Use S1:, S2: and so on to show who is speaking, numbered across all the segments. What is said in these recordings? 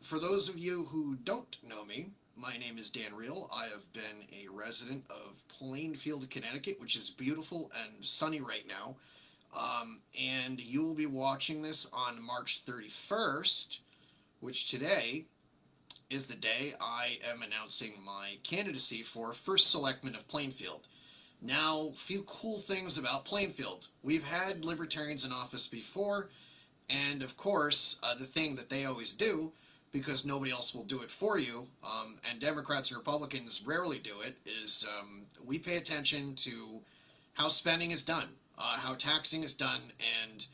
S1: for those of you who don't know me, my name is Dan Reel. I have been a resident of Plainfield, Connecticut, which is beautiful and sunny right now. And you will be watching this on March 31st, which today is the day I am announcing my candidacy for First Selectman of Plainfield. Now, a few cool things about Plainfield. We've had libertarians in office before, and of course, the thing that they always do, because nobody else will do it for you, and Democrats and Republicans rarely do it, is we pay attention to how spending is done, how taxing is done, and,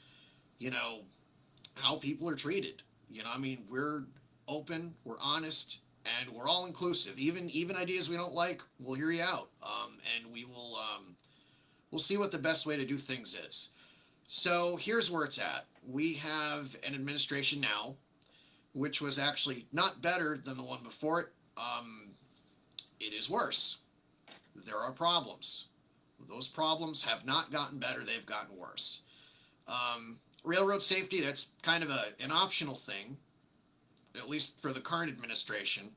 S1: how people are treated. We're open, we're honest, and we're all inclusive. Even ideas we don't like, we'll hear you out, and we'll see what the best way to do things is. So here's where it's at. We have an administration now, which was actually not better than the one before it. It is worse. There are problems. Those problems have not gotten better, they've gotten worse. Railroad safety, that's kind of an optional thing, at least for the current administration.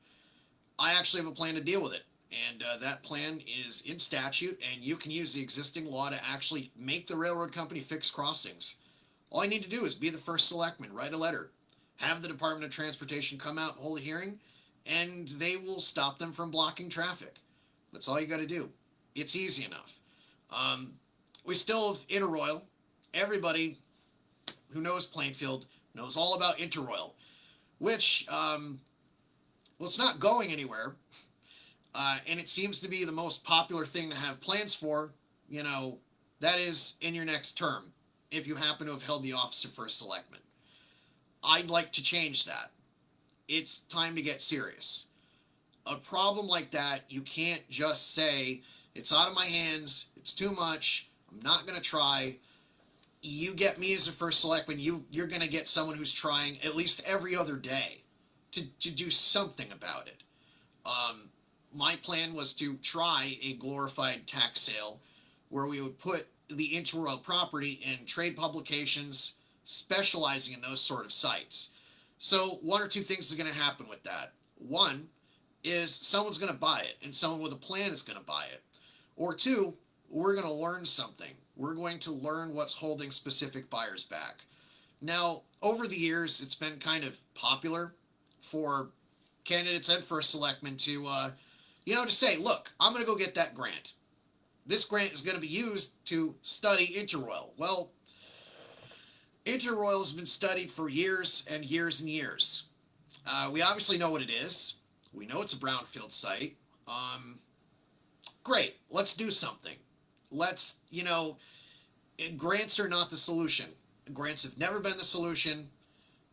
S1: I actually have a plan to deal with it. And that plan is in statute, and you can use the existing law to actually make the railroad company fix crossings. All I need to do is be the first selectman, write a letter, have the Department of Transportation come out, hold a hearing, and they will stop them from blocking traffic. That's all you got to do. It's easy enough. We still have Interroyal. Everybody who knows Plainfield knows all about Interroyal, which, it's not going anywhere. And it seems to be the most popular thing to have plans for, that is in your next term, if you happen to have held the office of First Selectman. I'd like to change that. It's time to get serious. A problem like that, you can't just say, it's out of my hands, it's too much, I'm not going to try. You get me as a First Selectman, you're going to get someone who's trying at least every other day to do something about it. My plan was to try a glorified tax sale where we would put the Interroyal property in trade publications specializing in those sort of sites. So one or two things are going to happen with that. One is someone's going to buy it, and someone with a plan is going to buy it. Or two, we're going to learn something. We're going to learn what's holding specific buyers back. Now, over the years, it's been kind of popular for candidates and First Selectmen to say, look, I'm going to go get that grant. This grant is going to be used to study Interroyal. Well, Interroyal has been studied for years and years and years. We obviously know what it is. We know it's a brownfield site. Great, let's do something. Let's, grants are not the solution. Grants have never been the solution.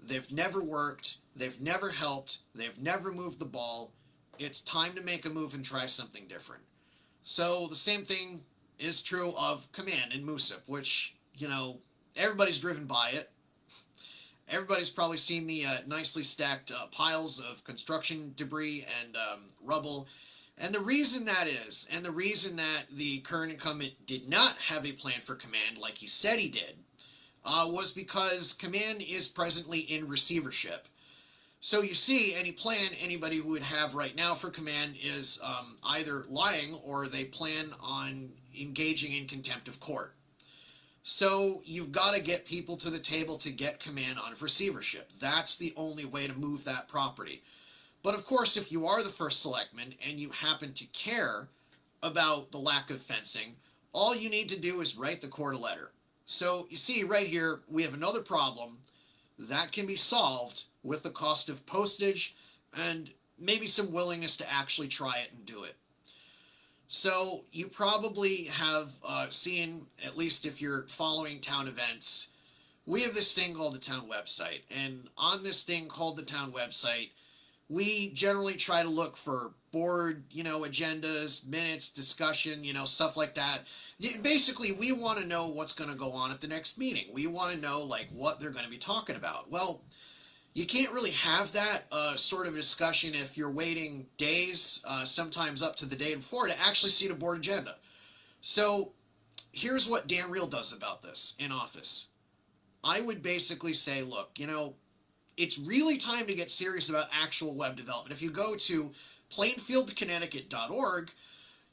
S1: They've never worked. They've never helped. They've never moved the ball. It's time to make a move and try something different. So the same thing is true of Kaman and Musip, which, everybody's driven by it. Everybody's probably seen the nicely stacked piles of construction debris and rubble. And the reason that is, and the reason that the current incumbent did not have a plan for Kaman like he said he did, was because Kaman is presently in receivership. So you see, any plan anybody would have right now for Kaman is either lying or they plan on engaging in contempt of court. So you've got to get people to the table to get Kaman out of receivership. That's the only way to move that property. But of course, if you are the First Selectman and you happen to care about the lack of fencing, all you need to do is write the court a letter. So you see right here, we have another problem that can be solved with the cost of postage and maybe some willingness to actually try it and do it. So you probably have seen, at least if you're following town events, we have this thing called the town website. And on this thing called the town website, we generally try to look for board, agendas, minutes, discussion, stuff like that. Basically, we want to know what's going to go on at the next meeting. We want to know, what they're going to be talking about. Well, you can't really have that sort of discussion if you're waiting days, sometimes up to the day before, to actually see the board agenda. So here's what Dan Reel does about this in office. I would basically say, look, it's really time to get serious about actual web development. If you go to plainfieldconnecticut.org,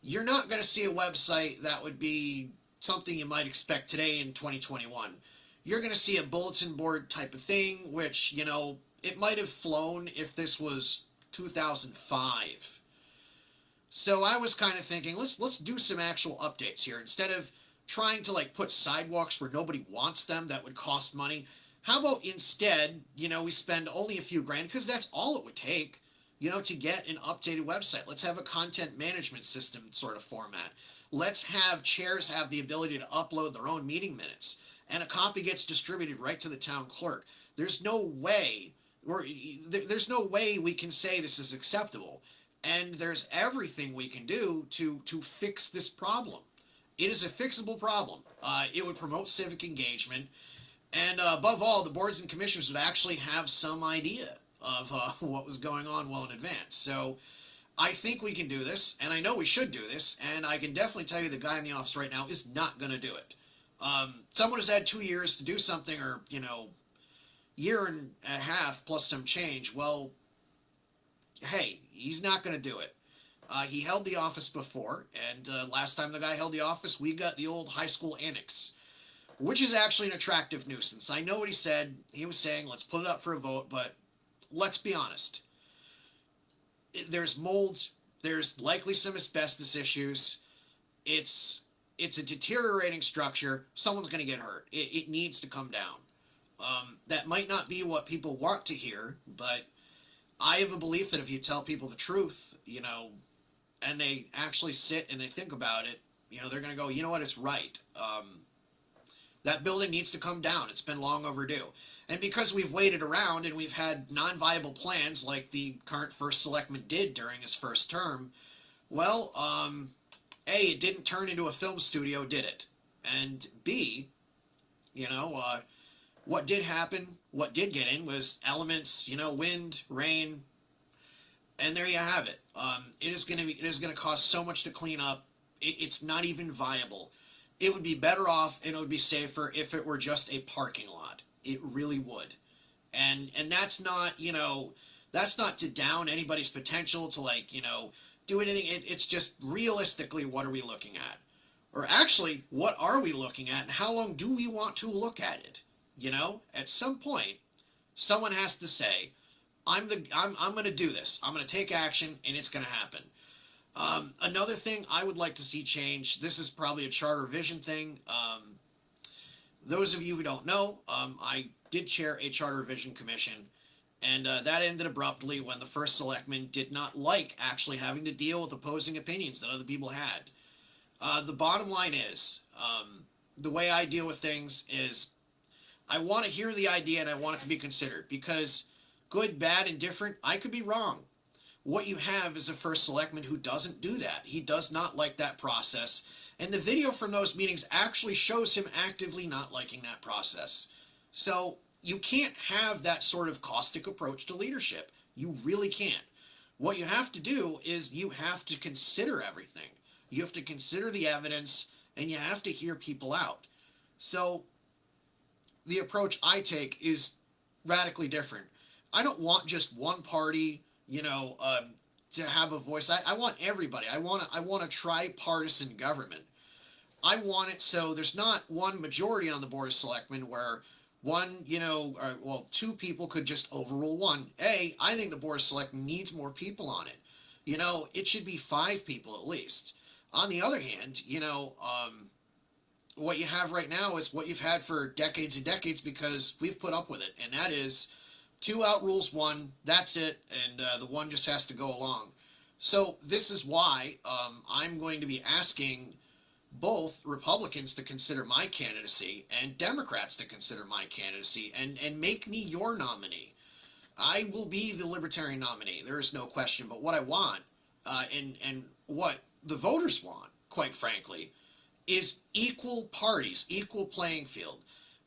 S1: you're not going to see a website that would be something you might expect today in 2021. You're going to see a bulletin board type of thing, which, it might have flown if this was 2005. So I was kind of thinking, let's do some actual updates here instead of trying to like put sidewalks where nobody wants them that would cost money. How about instead, we spend only a few grand because that's all it would take, to get an updated website. Let's have a content management system sort of format. Let's have chairs have the ability to upload their own meeting minutes, and a copy gets distributed right to the town clerk. There's no way, there's no way we can say this is acceptable, and there's everything we can do to fix this problem. It is a fixable problem. It would promote civic engagement, and above all, the boards and commissions would actually have some idea of what was going on well in advance. So I think we can do this, and I know we should do this, and I can definitely tell you the guy in the office right now is not going to do it. Someone who's had 2 years to do something, or, year and a half plus some change, well, hey, he's not going to do it. He held the office before, and last time the guy held the office, we got the old high school annex, which is actually an attractive nuisance. I know what he said. He was saying, let's put it up for a vote, but let's be honest. There's mold. There's likely some asbestos issues. It's a deteriorating structure. Someone's going to get hurt. It needs to come down. That might not be what people want to hear, but I have a belief that if you tell people the truth, and they actually sit and they think about it, they're going to go, you know what, it's right. That building needs to come down. It's been long overdue. And because we've waited around and we've had non-viable plans like the current First Selectman did during his first term, well, A, it didn't turn into a film studio, did it? And B, what did happen, what did get in was elements, wind, rain, and there you have it. It is going to cost so much to clean up. It's not even viable. It would be better off and it would be safer if it were just a parking lot. It really would. And that's not, that's not to down anybody's potential to do anything. It's just realistically, what are we looking at? Or actually, what are we looking at and how long do we want to look at it? At some point, someone has to say, I'm going to do this. I'm going to take action and it's going to happen. Another thing I would like to see change, this is probably a charter vision thing. Those of you who don't know, I did chair a charter vision commission, and that ended abruptly when the first selectman did not like actually having to deal with opposing opinions that other people had. The bottom line is, the way I deal with things is I want to hear the idea and I want it to be considered, because good, bad, and different, I could be wrong. What you have is a first selectman who doesn't do that. He does not like that process. And the video from those meetings actually shows him actively not liking that process. So you can't have that sort of caustic approach to leadership. You really can't. What you have to do is you have to consider everything. You have to consider the evidence, and you have to hear people out. So the approach I take is radically different. I don't want just one party to have a voice. I want everybody. I want a tripartisan government. I want it so there's not one majority on the Board of Selectmen where one, two people could just overrule one. I think the Board of Selectmen needs more people on it. It should be 5 people at least. On the other hand, what you have right now is what you've had for decades and decades because we've put up with it, and that is 2 outrules 1, that's it, and the 1 just has to go along. So this is why I'm going to be asking both Republicans to consider my candidacy and Democrats to consider my candidacy and make me your nominee. I will be the Libertarian nominee, there is no question, but what I want, and what the voters want, quite frankly, is equal parties, equal playing field.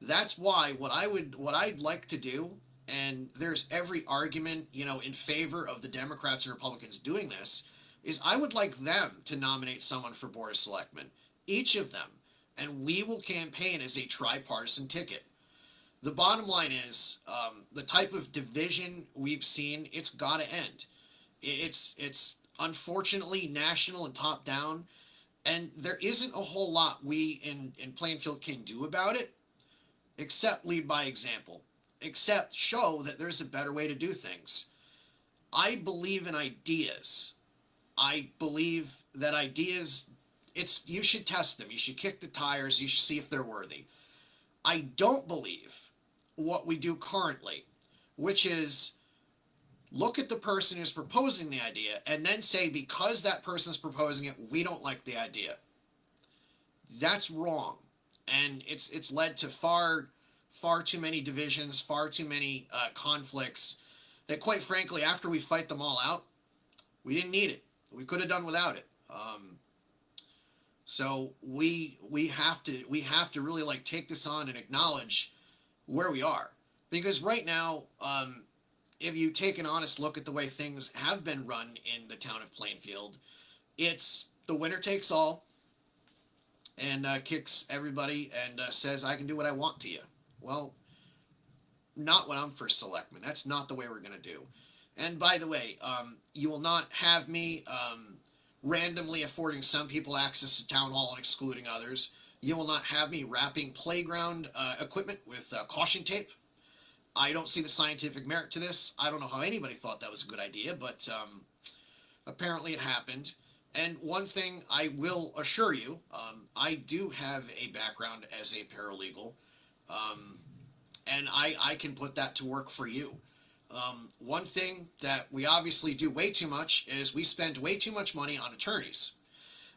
S1: That's why what I'd like to do, and there's every argument, in favor of the Democrats and Republicans doing this, is I would like them to nominate someone for Board of Selectmen, each of them, and we will campaign as a tripartisan ticket. The bottom line is the type of division we've seen. It's got to end. It's unfortunately national and top down, and there isn't a whole lot we in Plainfield can do about it, except lead by example, except show that there's a better way to do things. I believe in ideas. I believe that ideas, you should test them. You should kick the tires. You should see if they're worthy. I don't believe what we do currently, which is look at the person who's proposing the idea and then say, because that person's proposing it, we don't like the idea. That's wrong. And it's led to far too many divisions, far too many conflicts that, quite frankly, after we fight them all out, we didn't need it. We could have done without it. So we have to really like take this on and acknowledge where we are, because right now, if you take an honest look at the way things have been run in the town of Plainfield, it's the winner takes all, and kicks everybody and says, I can do what I want to you. Well, not when I'm first selectman. That's not the way we're going to do. And by the way, you will not have me randomly affording some people access to town hall and excluding others. You will not have me wrapping playground equipment with caution tape. I don't see the scientific merit to this. I don't know how anybody thought that was a good idea, but apparently it happened. And one thing I will assure you, I do have a background as a paralegal, and I can put that to work for you. One thing that we obviously do way too much is we spend way too much money on attorneys.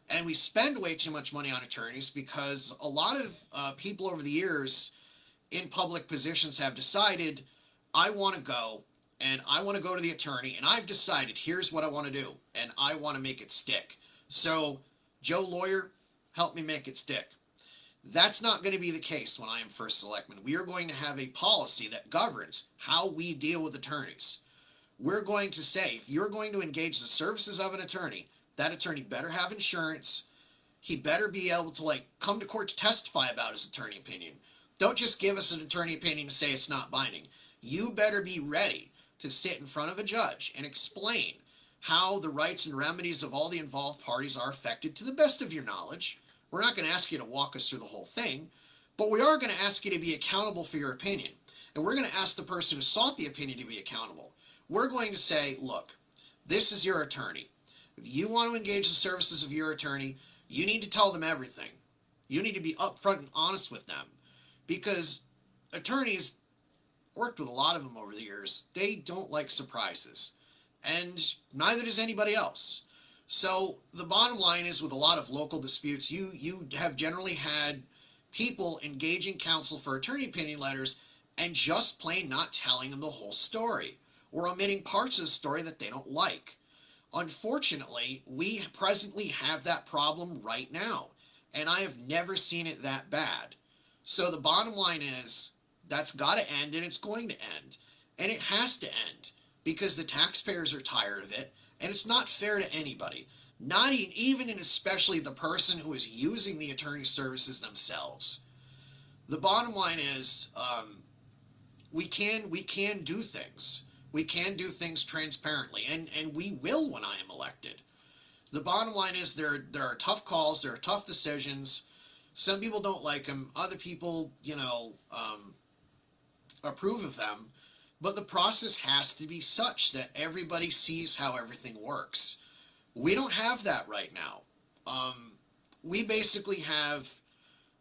S1: And we spend way too much money on attorneys because a lot of people over the years in public positions have decided, I want to go and I want to go to the attorney, and I've decided here's what I want to do and I want to make it stick. So, Joe Lawyer, help me make it stick. That's not going to be the case when I am first selectman. We are going to have a policy that governs how we deal with attorneys. We're going to say, if you're going to engage the services of an attorney, that attorney better have insurance. He better be able to come to court to testify about his attorney opinion. Don't just give us an attorney opinion and say it's not binding. You better be ready to sit in front of a judge and explain how the rights and remedies of all the involved parties are affected to the best of your knowledge. We're not going to ask you to walk us through the whole thing, but we are going to ask you to be accountable for your opinion. And we're going to ask the person who sought the opinion to be accountable. We're going to say, look, this is your attorney. If you want to engage the services of your attorney, you need to tell them everything. You need to be upfront and honest with them. Because attorneys, worked with a lot of them over the years, they don't like surprises. And neither does anybody else. So the bottom line is, with a lot of local disputes, you have generally had people engaging counsel for attorney opinion letters and just plain not telling them the whole story, or omitting parts of the story that they don't like. Unfortunately, we presently have that problem right now, and I have never seen it that bad. So the bottom line is, that's got to end, and it's going to end. And it has to end, because the taxpayers are tired of it, and it's not fair to anybody. Not even and especially the person who is using the attorney services themselves. The bottom line is, we can do things. We can do things transparently, and we will when I am elected. The bottom line is, there are tough calls, there are tough decisions. Some people don't like them. Other people, approve of them. But the process has to be such that everybody sees how everything works. We don't have that right now. We basically have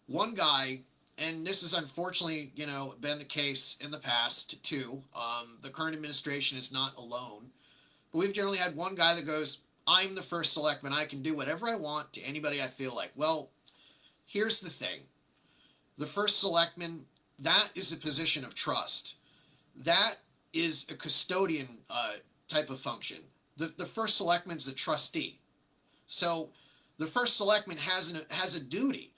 S1: one guy, and this has unfortunately, been the case in the past too. The current administration is not alone. But we've generally had one guy that goes, I'm the first selectman. I can do whatever I want to anybody I feel like. Well, here's the thing. The first selectman, that is a position of trust. That is a custodian type of function. The first selectman's the trustee. So the first selectman has a duty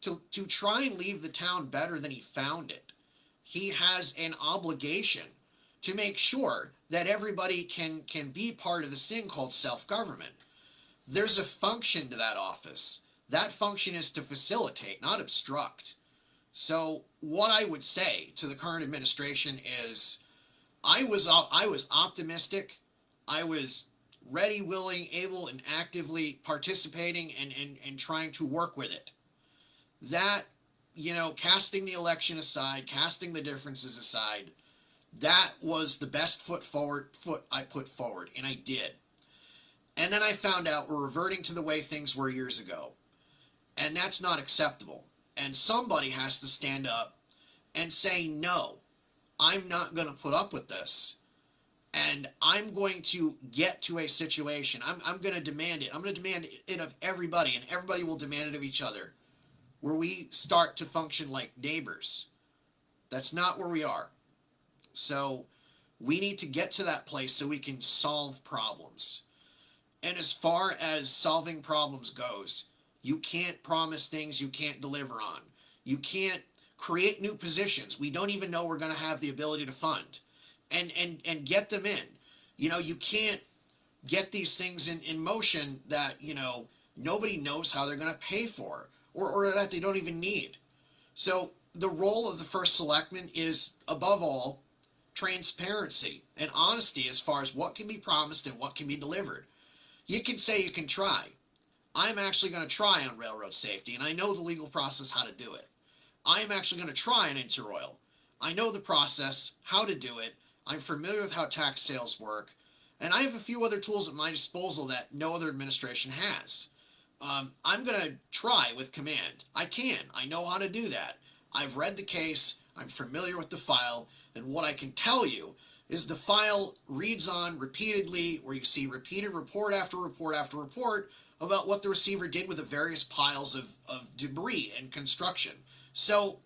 S1: to try and leave the town better than he found it. He has an obligation to make sure that everybody can be part of this thing called self-government. There's a function to that office. That function is to facilitate, not obstruct. So what I would say to the current administration is I was optimistic. I was ready, willing, able, and actively participating and trying to work with it. That, casting the election aside, casting the differences aside, that was the best foot I put forward, and I did. And then I found out we're reverting to the way things were years ago. And that's not acceptable. And somebody has to stand up and say, no, I'm not going to put up with this. And I'm going to get to a situation. I'm going to demand it. I'm going to demand it of everybody, and everybody will demand it of each other, where we start to function like neighbors. That's not where we are. So we need to get to that place so we can solve problems. And as far as solving problems goes, you can't promise things you can't deliver on. You can't create new positions we don't even know we're going to have the ability to fund and get them in. You can't get these things in motion that, nobody knows how they're going to pay for, or that they don't even need. So the role of the First Selectman is, above all, transparency and honesty as far as what can be promised and what can be delivered. You can say you can try. I'm actually going to try on railroad safety, and I know the legal process how to do it. I'm actually going to try on Interroyal. I know the process, how to do it. I'm familiar with how tax sales work, and I have a few other tools at my disposal that no other administration has. I'm going to try with Command. I can. I know how to do that. I've read the case. I'm familiar with the file, and what I can tell you is the file reads on repeatedly, where you see repeated report after report after report about what the receiver did with the various piles of debris and construction. So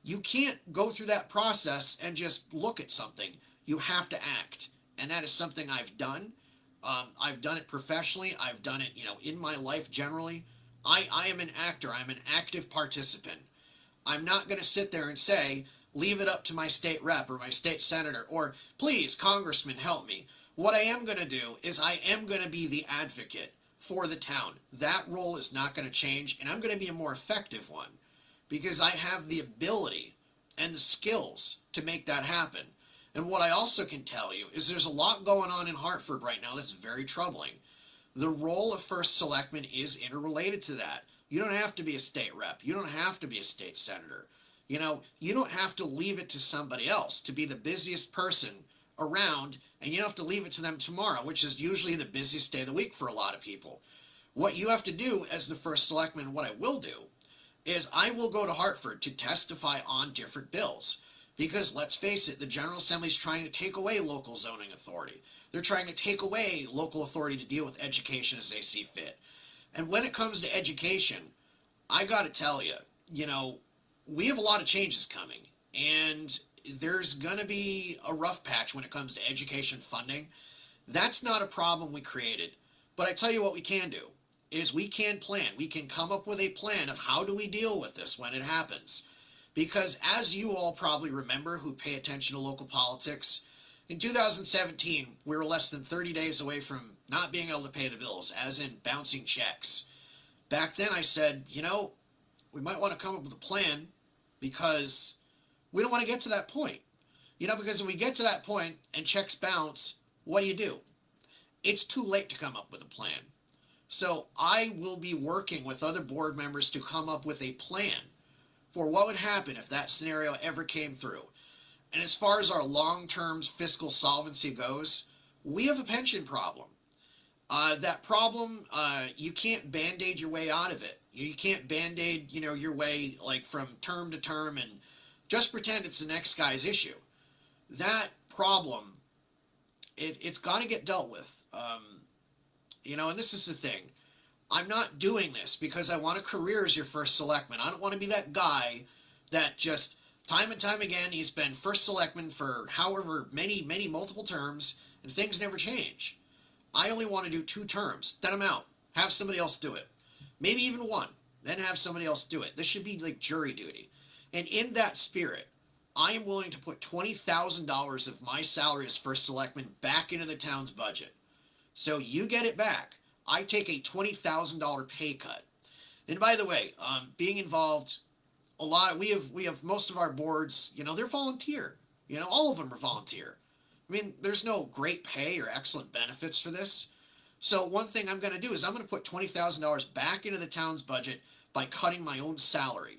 S1: you can't go through that process and just look at something. You have to act. And that is something I've done. I've done it professionally. I've done it, in my life generally. I am an actor. I'm an active participant. I'm not going to sit there and say, leave it up to my state rep or my state senator, or please, congressman, help me. What I am going to do is I am going to be the advocate for the town. That role is not going to change, and I'm going to be a more effective one because I have the ability and the skills to make that happen. And what I also can tell you is there's a lot going on in Hartford right now that's very troubling. The role of First Selectman is interrelated to that. You don't have to be a state rep. You don't have to be a state senator. You don't have to leave it to somebody else to be the busiest person around, and you don't have to leave it to them tomorrow, which is usually the busiest day of the week for a lot of people. What you have to do as the First Selectman, what I will do, is I will go to Hartford to testify on different bills. Because let's face it, the General Assembly is trying to take away local zoning authority. They're trying to take away local authority to deal with education as they see fit. And when it comes to education, I got to tell you, we have a lot of changes coming. And there's going to be a rough patch when it comes to education funding. That's not a problem we created. But I tell you what we can do is we can plan. We can come up with a plan of how do we deal with this when it happens. Because as you all probably remember who pay attention to local politics, in 2017, we were less than 30 days away from not being able to pay the bills, as in bouncing checks. Back then I said, we might want to come up with a plan because we don't want to get to that point. Because if we get to that point and checks bounce, what do? It's too late to come up with a plan. So I will be working with other board members to come up with a plan for what would happen if that scenario ever came through. And as far as our long-term fiscal solvency goes, we have a pension problem. That problem, you can't band-aid your way out of it. You can't band-aid, your way like from term to term and just pretend it's the next guy's issue. That problem, it's got to get dealt with. And this is the thing. I'm not doing this because I want a career as your First Selectman. I don't want to be that guy that just time and time again he's been First Selectman for however many multiple terms and things never change. I only want to do 2 terms. Then I'm out. Have somebody else do it. Maybe even 1. Then have somebody else do it. This should be like jury duty. And in that spirit, I am willing to put $20,000 of my salary as First Selectman back into the town's budget. So you get it back. I take a $20,000 pay cut. And by the way, being involved we have most of our boards, they're volunteer. All of them are volunteer. I mean, there's no great pay or excellent benefits for this. So one thing I'm going to do is I'm going to put $20,000 back into the town's budget by cutting my own salary.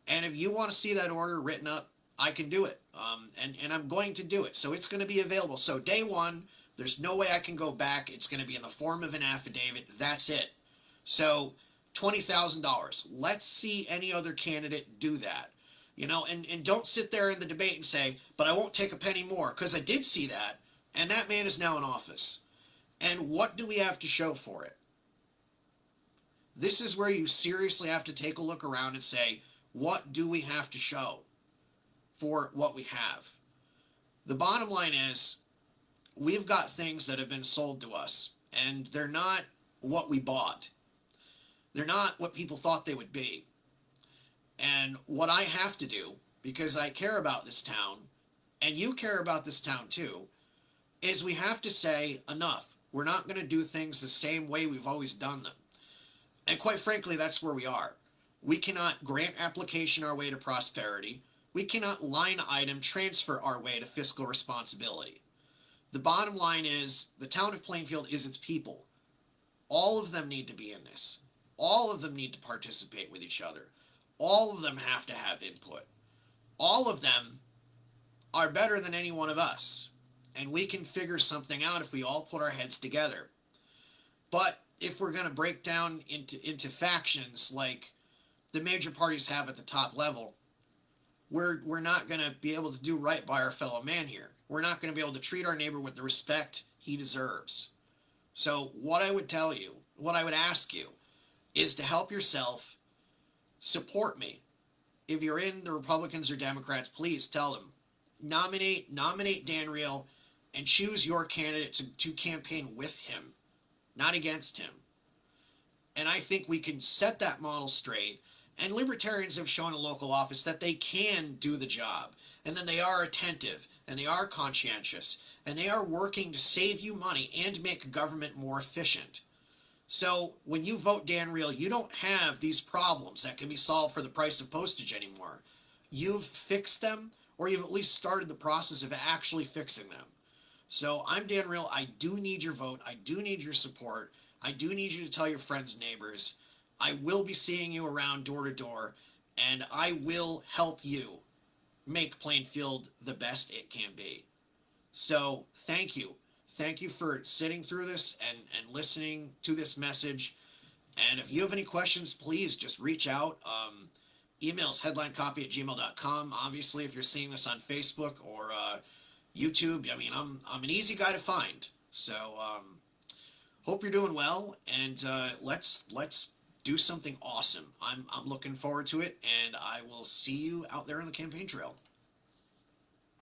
S1: And if you want to see that order written up, I can do it. And I'm going to do it. So it's going to be available. So day one, there's no way I can go back. It's going to be in the form of an affidavit. That's it. So $20,000. Let's see any other candidate do that. And don't sit there in the debate and say, but I won't take a penny more, because I did see that, and that man is now in office. And what do we have to show for it? This is where you seriously have to take a look around and say, what do we have to show for what we have? The bottom line is, we've got things that have been sold to us, and they're not what we bought. They're not what people thought they would be. And what I have to do, because I care about this town, and you care about this town too, is we have to say, enough. We're not going to do things the same way we've always done them. And quite frankly, that's where we are. We cannot grant application our way to prosperity. We cannot line item transfer our way to fiscal responsibility. The bottom line is, the town of Plainfield is its people. All of them need to be in this. All of them need to participate with each other. All of them have to have input. All of them are better than any one of us. And we can figure something out if we all put our heads together. But if we're going to break down into factions like the major parties have at the top level, we're not going to be able to do right by our fellow man here. We're not going to be able to treat our neighbor with the respect he deserves. So what I would tell you, what I would ask you, is to help yourself. Support me. If you're in the Republicans or Democrats, please tell them. Nominate Dan Reel and choose your candidate to campaign with him, not against him. And I think we can set that model straight. And libertarians have shown in local office that they can do the job. And then they are attentive, and they are conscientious, and they are working to save you money and make government more efficient. So when you vote Dan Reel, you don't have these problems that can be solved for the price of postage anymore. You've fixed them, or you've at least started the process of actually fixing them. So I'm Dan Reel. I do need your vote. I do need your support. I do need you to tell your friends and neighbors. I will be seeing you around door to door, and I will help you make Plainfield the best it can be. So thank you. Thank you for sitting through this and listening to this message. And if you have any questions, please just reach out. Emails headlinecopy@gmail.com. Obviously, if you're seeing this on Facebook or YouTube, I mean, I'm an easy guy to find. So hope you're doing well, and let's do something awesome. I'm looking forward to it, and I will see you out there on the campaign trail.